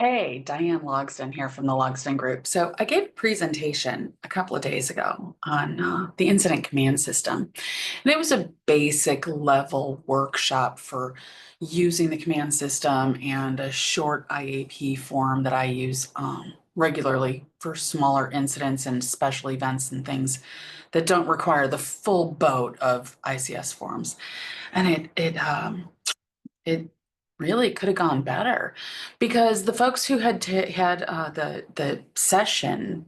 Hey, Diane Logsdon here from the Logsdon Group. So I gave a presentation a couple of days ago on the incident command system. And it was a basic level workshop for using the command system and a short IAP form that I use regularly for smaller incidents and special events and things that don't require the full boat of ICS forms. And it really could have gone better because the folks who had the session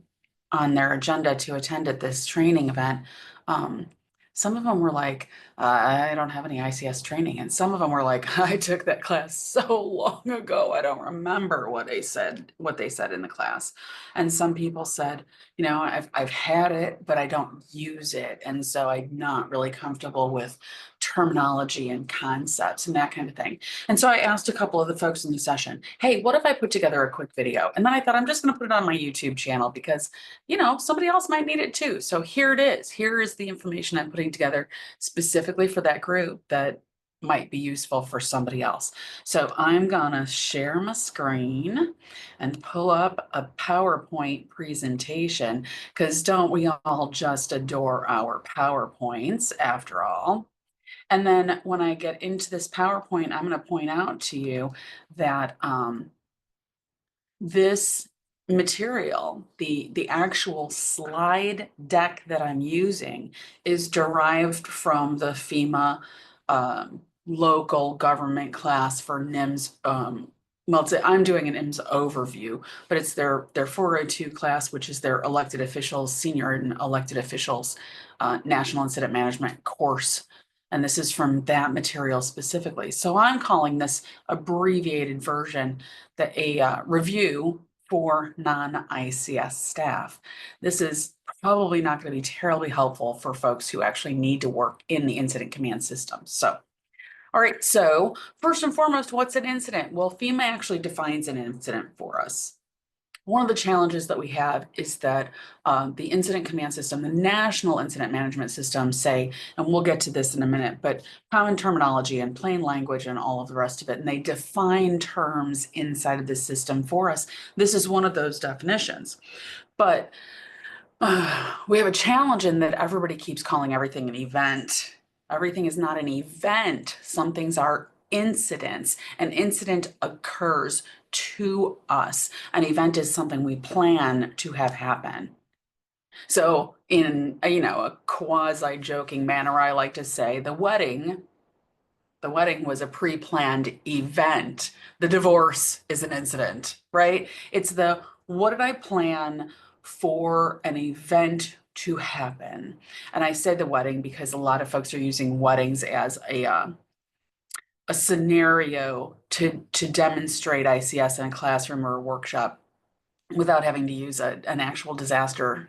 on their agenda to attend at this training event, um, some of them were like, I don't have any ICS training. And some of them were like, I took that class so long ago. I don't remember what they said in the class. And some people said, I've had it, but I don't use it. And so I'm not really comfortable with terminology and concepts and that kind of thing. And so I asked a couple of the folks in the session, hey, what if I put together a quick video? And then I thought I'm just going to put it on my YouTube channel because, somebody else might need it too. So here it is. Here is the information I'm putting together specifically for that group that might be useful for somebody else. So I'm gonna share my screen and pull up a PowerPoint presentation because don't we all just adore our PowerPoints after all? And then when I get into this PowerPoint, I'm going to point out to you that this material, the actual slide deck that I'm using is derived from the FEMA local government class for NIMS. I'm doing an IMS overview, but it's their 402 class, which is their elected officials, senior and elected officials, national incident management course. And this is from that material specifically. So I'm calling this abbreviated version a review for non-ICS staff. This is probably not going to be terribly helpful for folks who actually need to work in the incident command system. So, all right, so first and foremost, what's an incident? Well, FEMA actually defines an incident for us. One of the challenges that we have is that the incident command system, the national incident management system say, and we'll get to this in a minute, but common terminology and plain language and all of the rest of it, and they define terms inside of the system for us. This is one of those definitions. But we have a challenge in that everybody keeps calling everything an event. Everything is not an event. Some things are incidents. An incident occurs to us. An event is something we plan to have happen. So in a quasi-joking manner, I like to say the wedding was a pre-planned event. The divorce is an incident, right? It's what did I plan for an event to happen? And I say the wedding because a lot of folks are using weddings as a scenario to demonstrate ICS in a classroom or a workshop without having to use an actual disaster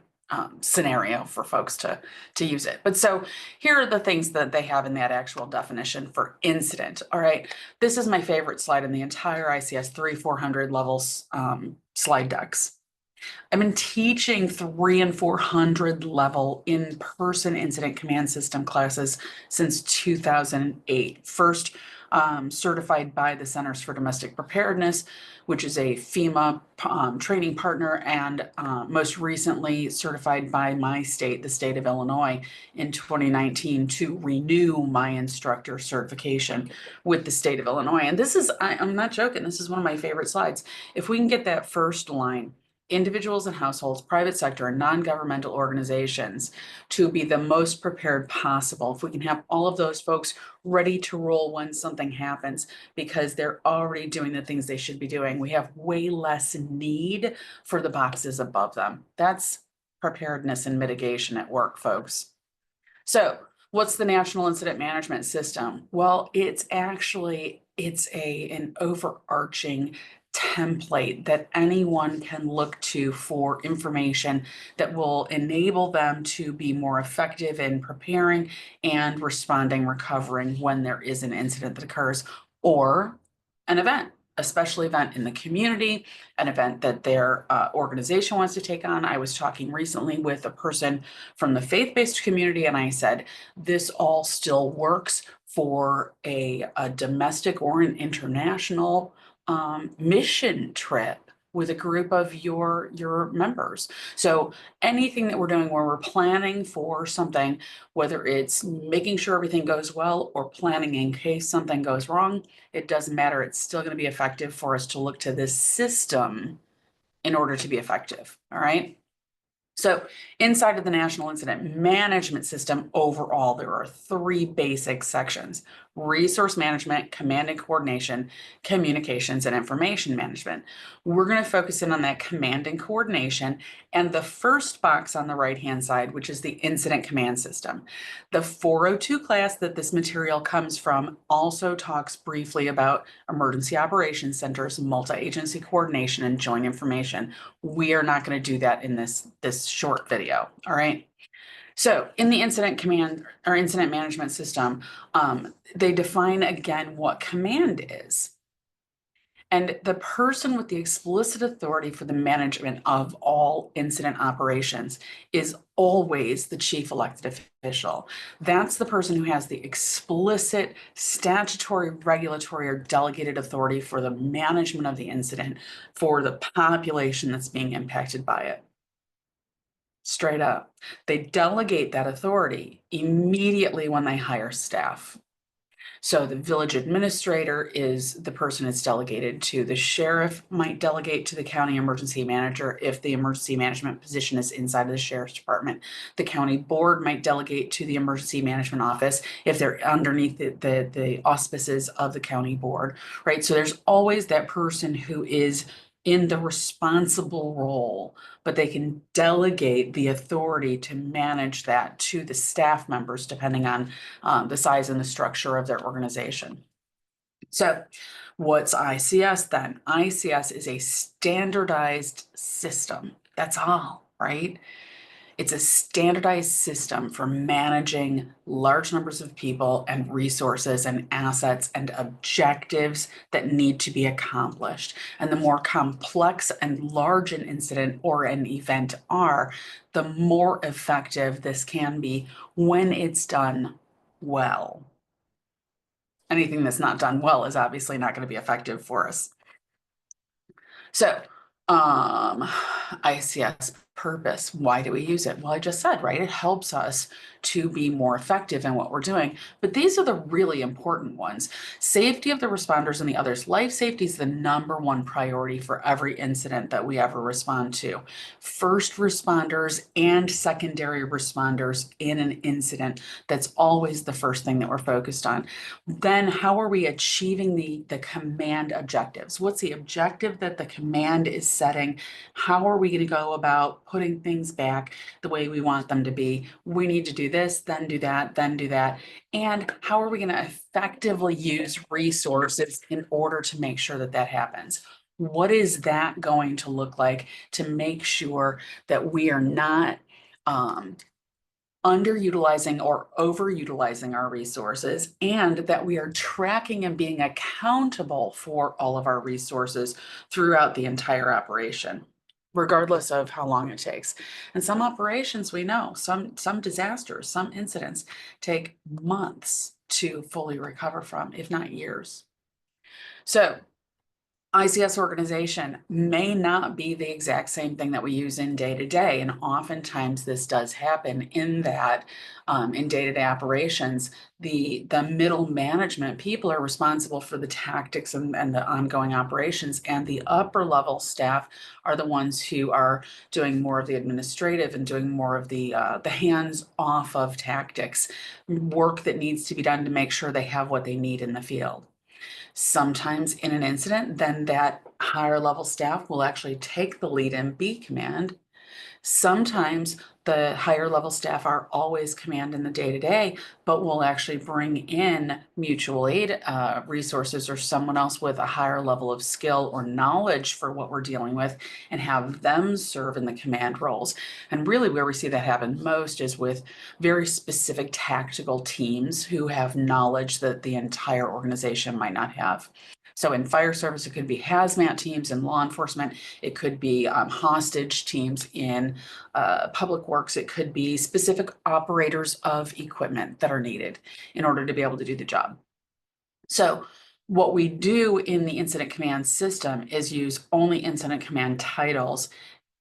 scenario for folks to use it. But so here are the things that they have in that actual definition for incident. All right, this is my favorite slide in the entire ICS 300-400 levels slide decks. I've been teaching 300 and 400 level in-person incident command system classes since 2008. First certified by the Centers for Domestic Preparedness, which is a FEMA training partner, and most recently certified by my state, the state of Illinois, in 2019 to renew my instructor certification with the state of Illinois. And this is, I'm not joking, this is one of my favorite slides. If we can get that first line, individuals and households, private sector, and non-governmental organizations to be the most prepared possible. If we can have all of those folks ready to roll when something happens because they're already doing the things they should be doing, we have way less need for the boxes above them. That's preparedness and mitigation at work, folks. So what's the National Incident Management System? Well, it's an overarching template that anyone can look to for information that will enable them to be more effective in preparing and responding, recovering when there is an incident that occurs or an event, a special event in the community, an event that their organization wants to take on. I was talking recently with a person from the faith-based community, and I said, this all still works for a domestic or an international mission trip with a group of your members. So anything that we're doing where we're planning for something, whether it's making sure everything goes well or planning in case something goes wrong, it doesn't matter. It's still going to be effective for us to look to this system in order to be effective. All right. So inside of the National Incident Management System, overall, there are three basic sections: resource management, command and coordination, communications, and information management. We're going to focus in on that command and coordination and the first box on the right-hand side, which is the incident command system. The 402 class that this material comes from also talks briefly about emergency operations centers, multi-agency coordination, and joint information. We are not going to do that in this short video. All right. So in the incident command or incident management system, they define again what command is. And the person with the explicit authority for the management of all incident operations is always the chief elected official. That's the person who has the explicit statutory, regulatory, or delegated authority for the management of the incident for the population that's being impacted by it. Straight up. They delegate that authority immediately when they hire staff. So the village administrator is the person it's delegated to. The sheriff might delegate to the county emergency manager if the emergency management position is inside of the sheriff's department. The county board might delegate to the emergency management office if they're underneath the auspices of the county board, right? So there's always that person who is in the responsible role, but they can delegate the authority to manage that to the staff members, depending on the size and the structure of their organization. So what's ICS then? ICS is a standardized system. That's all, right? It's a standardized system for managing large numbers of people and resources and assets and objectives that need to be accomplished. And the more complex and large an incident or an event are, the more effective this can be when it's done well. Anything that's not done well is obviously not going to be effective for us. So, ICS purpose, why do we use it? Well, I just said, right? It helps us to be more effective in what we're doing. But these are the really important ones. Safety of the responders and the others. Life safety is the number one priority for every incident that we ever respond to. First responders and secondary responders in an incident, that's always the first thing that we're focused on. Then how are we achieving the command objectives? What's the objective that the command is setting? How are we going to go about putting things back the way we want them to be? We need to do this, then do that, then do that. And how are we going to effectively use resources in order to make sure that that happens? What is that going to look like to make sure that we are not underutilizing or overutilizing our resources, and that we are tracking and being accountable for all of our resources throughout the entire operation, regardless of how long it takes. And some operations, we know, some disasters, some incidents take months to fully recover from, if not years. So ICS organization may not be the exact same thing that we use in day-to-day. And oftentimes this does happen in that in day-to-day operations, the middle management people are responsible for the tactics and the ongoing operations, and the upper level staff are the ones who are doing more of the administrative and doing more of the hands off of tactics, work that needs to be done to make sure they have what they need in the field. Sometimes in an incident, then that higher level staff will actually take the lead and be command. Sometimes the higher level staff are always command in the day-to-day, but will actually bring in mutual aid resources or someone else with a higher level of skill or knowledge for what we're dealing with and have them serve in the command roles. And really where we see that happen most is with very specific tactical teams who have knowledge that the entire organization might not have. So in fire service, it could be hazmat teams in law enforcement. It could be hostage teams in public works. It could be specific operators of equipment that are needed in order to be able to do the job. So what we do in the incident command system is use only incident command titles,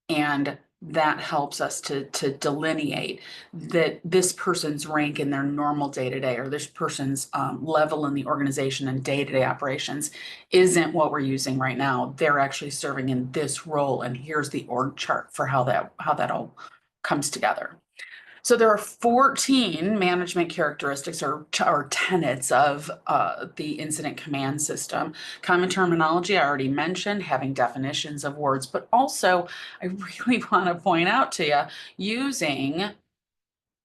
and that helps us to delineate that this person's rank in their normal day-to-day, or this person's level in the organization and day-to-day operations isn't what we're using right now. They're actually serving in this role, and here's the org chart for how that all comes together. So there are 14 management characteristics or tenets of the incident command system. Common terminology, I already mentioned, having definitions of words, but also I really want to point out to you, using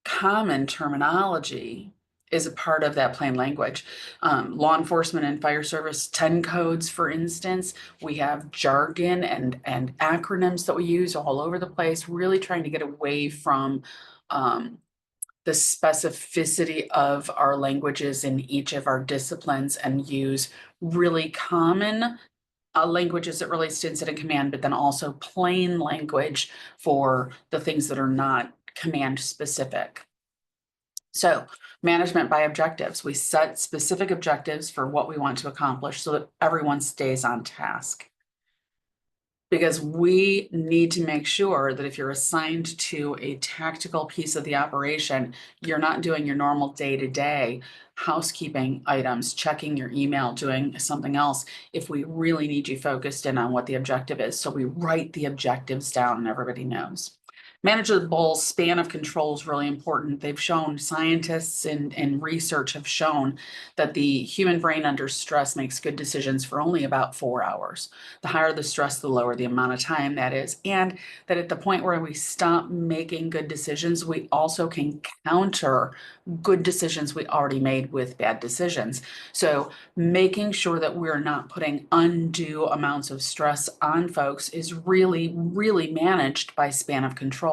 common terminology is a part of that plain language. Law enforcement and fire service 10 codes, for instance, we have jargon and acronyms that we use all over the place, really trying to get away from the specificity of our languages in each of our disciplines and use really common languages that relates to incident command, but then also plain language for the things that are not command specific. So management by objectives, we set specific objectives for what we want to accomplish so that everyone stays on task. Because we need to make sure that if you're assigned to a tactical piece of the operation, you're not doing your normal day-to-day housekeeping items, checking your email, doing something else, if we really need you focused in on what the objective is. So we write the objectives down and everybody knows. Manageable span of control is really important. They've shown, scientists and research have shown that the human brain under stress makes good decisions for only about 4 hours. The higher the stress, the lower the amount of time that is. And that at the point where we stop making good decisions, we also can counter good decisions we already made with bad decisions. So making sure that we're not putting undue amounts of stress on folks is really, really managed by span of control.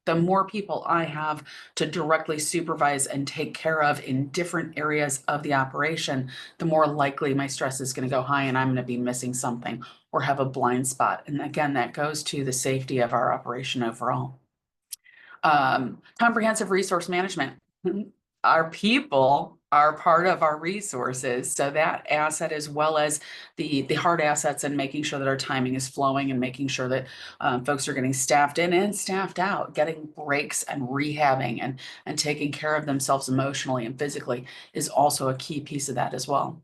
The more people I have to directly supervise and take care of in different areas of the operation, the more likely my stress is going to go high and I'm going to be missing something or have a blind spot. And again, that goes to the safety of our operation overall. Comprehensive resource management. Our people are part of our resources. So that asset, as well as the hard assets, and making sure that our timing is flowing and making sure that folks are getting staffed in and staffed out, getting breaks and rehabbing and taking care of themselves emotionally and physically is also a key piece of that as well.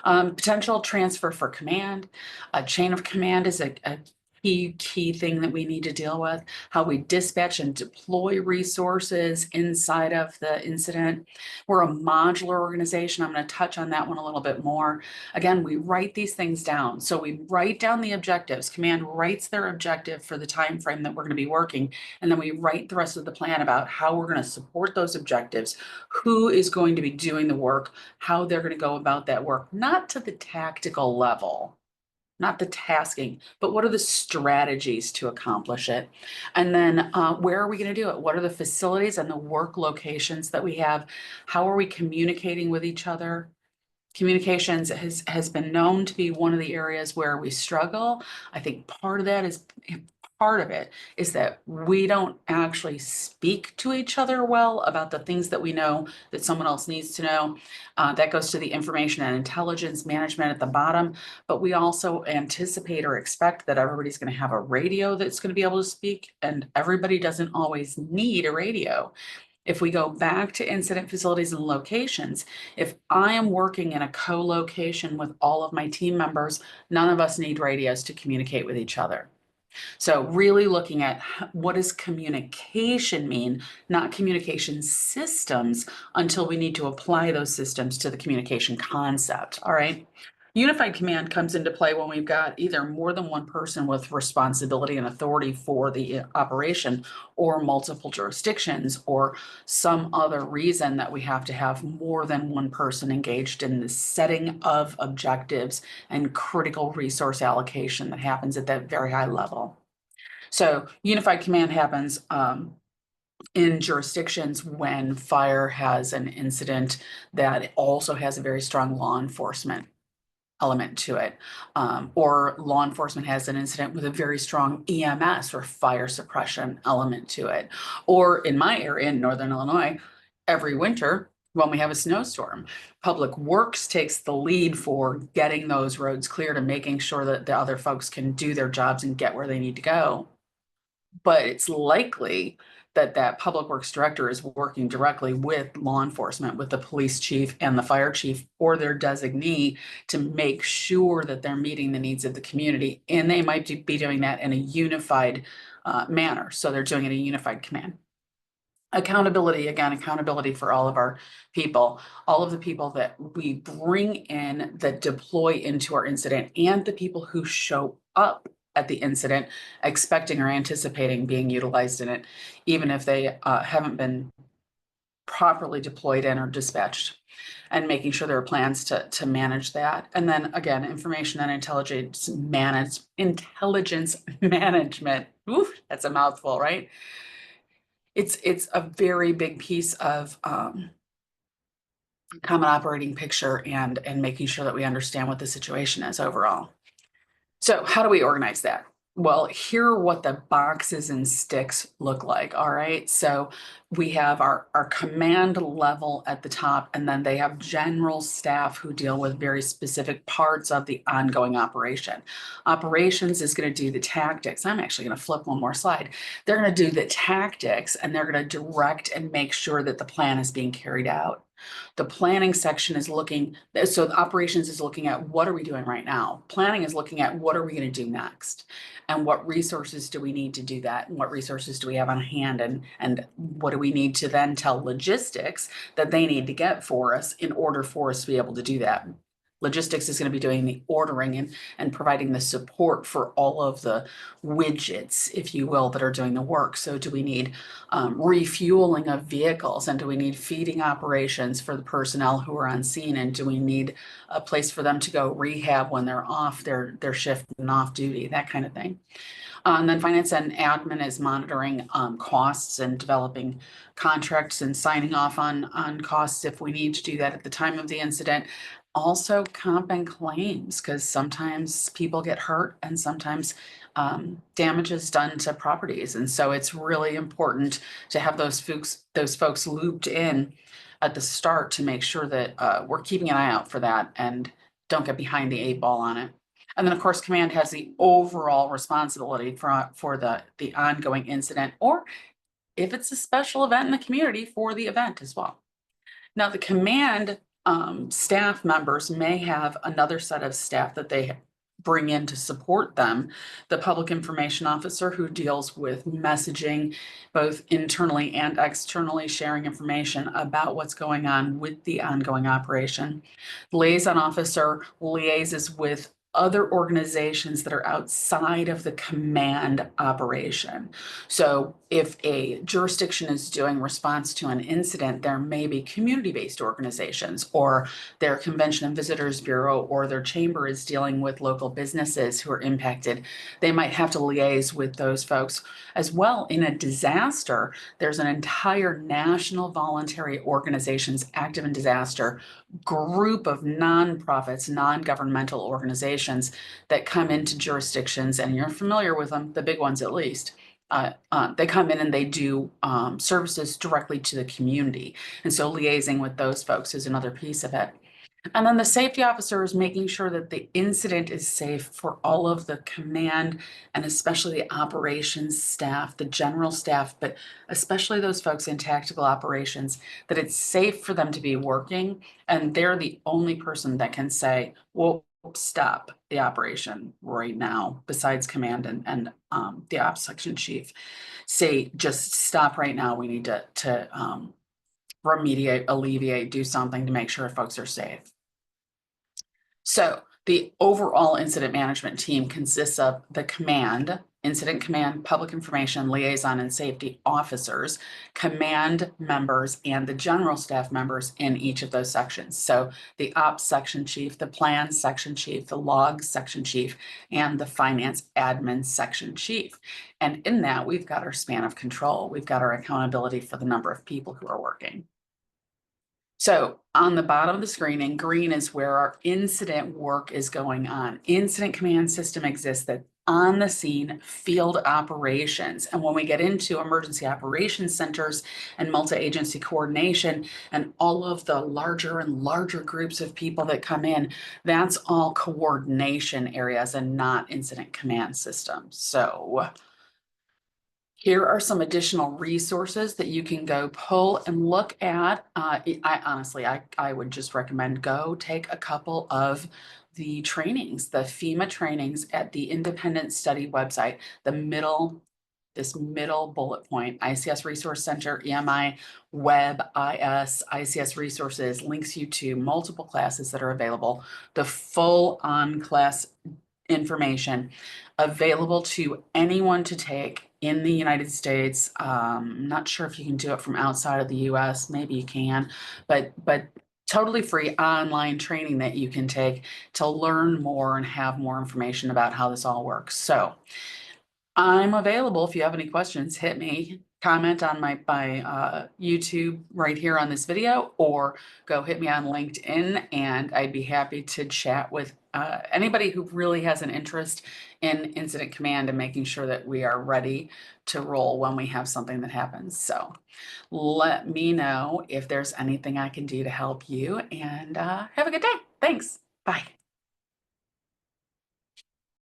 Potential transfer for command. A chain of command is a key thing that we need to deal with. How we dispatch and deploy resources inside of the incident. We're a modular organization. I'm going to touch on that one a little bit more. Again, we write these things down. So we write down the objectives. Command writes their objective for the time frame that we're going to be working, and then we write the rest of the plan about how we're going to support those objectives, who is going to be doing the work, how they're going to go about that work, not to the tactical level, not the tasking, but what are the strategies to accomplish it? And then where are we going to do it? What are the facilities and the work locations that we have? How are we communicating with each other? Communications has been known to be one of the areas where we struggle. I think part of it is that we don't actually speak to each other well about the things that we know that someone else needs to know. That goes to the information and intelligence management at the bottom, but we also anticipate or expect that everybody's going to have a radio that's going to be able to speak, and everybody doesn't always need a radio. If we go back to incident facilities and locations, if I am working in a co-location with all of my team members, none of us need radios to communicate with each other. So really looking at what does communication mean, not communication systems, until we need to apply those systems to the communication concept. All right. Unified command comes into play when we've got either more than one person with responsibility and authority for the operation, or multiple jurisdictions, or some other reason that we have to have more than one person engaged in the setting of objectives and critical resource allocation that happens at that very high level. So unified command happens in jurisdictions when fire has an incident that also has a very strong law enforcement element to it. Or law enforcement has an incident with a very strong EMS or fire suppression element to it. Or in my area in Northern Illinois, every winter when we have a snowstorm, Public Works takes the lead for getting those roads cleared and making sure that the other folks can do their jobs and get where they need to go. But it's likely that that public works director is working directly with law enforcement, with the police chief and the fire chief or their designee to make sure that they're meeting the needs of the community. And they might be doing that in a unified manner. So they're doing it in a unified command. Accountability, again, accountability for all of our people, all of the people that we bring in that deploy into our incident and the people who show up at the incident expecting or anticipating being utilized in it, even if they haven't been properly deployed in or dispatched, and making sure there are plans to manage that. And then again, information and intelligence management. Oof, that's a mouthful, right? It's a very big piece of common operating picture and making sure that we understand what the situation is overall. So how do we organize that? Well, here are what the boxes and sticks look like. All right. So we have our command level at the top, and then they have general staff who deal with very specific parts of the ongoing operation. Operations is going to do the tactics. I'm actually going to flip one more slide. They're going to do the tactics and they're going to direct and make sure that the plan is being carried out. The planning section is looking, so the operations is looking at what are we doing right now? Planning is looking at what are we going to do next? And what resources do we need to do that? And what resources do we have on hand? And what do we need to then tell logistics that they need to get for us in order for us to be able to do that? Logistics is going to be doing the ordering and providing the support for all of the widgets, if you will, that are doing the work. So do we need refueling of vehicles, and do we need feeding operations for the personnel who are on scene, and do we need a place for them to go rehab when they're off their shift and off duty, that kind of thing. And then finance and admin is monitoring costs and developing contracts and signing off on costs if we need to do that at the time of the incident. Also comp and claims, because sometimes people get hurt and sometimes damage is done to properties. And so it's really important to have those folks looped in at the start to make sure that we're keeping an eye out for that and don't get behind the 8 ball on it. And then, of course, command has the overall responsibility for the ongoing incident, or if it's a special event in the community, for the event as well. Now, the command staff members may have another set of staff that they bring in to support them. The public information officer, who deals with messaging, both internally and externally, sharing information about what's going on with the ongoing operation. The liaison officer liaises with other organizations that are outside of the command operation. So if a jurisdiction is doing response to an incident, there may be community-based organizations, or their Convention and Visitors Bureau or their chamber is dealing with local businesses who are impacted. They might have to liaise with those folks as well. In a disaster, there's an entire national voluntary organizations active in disaster group of nonprofits, non-governmental organizations that come into jurisdictions, and you're familiar with them, the big ones at least. They come in and they do services directly to the community. And so liaising with those folks is another piece of it. And then the safety officer is making sure that the incident is safe for all of the command and especially the operations staff, the general staff, but especially those folks in tactical operations, that it's safe for them to be working. And they're the only person that can say, well, stop the operation right now, besides command and the ops section chief. Say, just stop right now. We need to remediate, alleviate, do something to make sure folks are safe. So the overall incident management team consists of the command, incident command, public information, liaison, and safety officers, command members, and the general staff members in each of those sections. So the ops section chief, the plans section chief, the logs section chief, and the finance admin section chief. And in that, we've got our span of control. We've got our accountability for the number of people who are working. So on the bottom of the screen in green is where our incident work is going on. Incident command system exists that on the scene field operations. And when we get into emergency operations centers and multi-agency coordination and all of the larger and larger groups of people that come in, that's all coordination areas and not incident command systems. So here are some additional resources that you can go pull and look at. I honestly, I would just recommend go take a couple of the trainings, the FEMA trainings at the independent study website, this middle bullet point, ICS Resource Center, EMI, Web, ICS Resources, links you to multiple classes that are available, the full on class information available to anyone to take in the United States. Not sure if you can do it from outside of the US, maybe you can, but totally free online training that you can take to learn more and have more information about how this all works. So I'm available if you have any questions, hit me, comment on my YouTube right here on this video, or go hit me on LinkedIn, and I'd be happy to chat with anybody who really has an interest in incident command and making sure that we are ready to roll when we have something that happens. So let me know if there's anything I can do to help you, and have a good day. Thanks. Bye.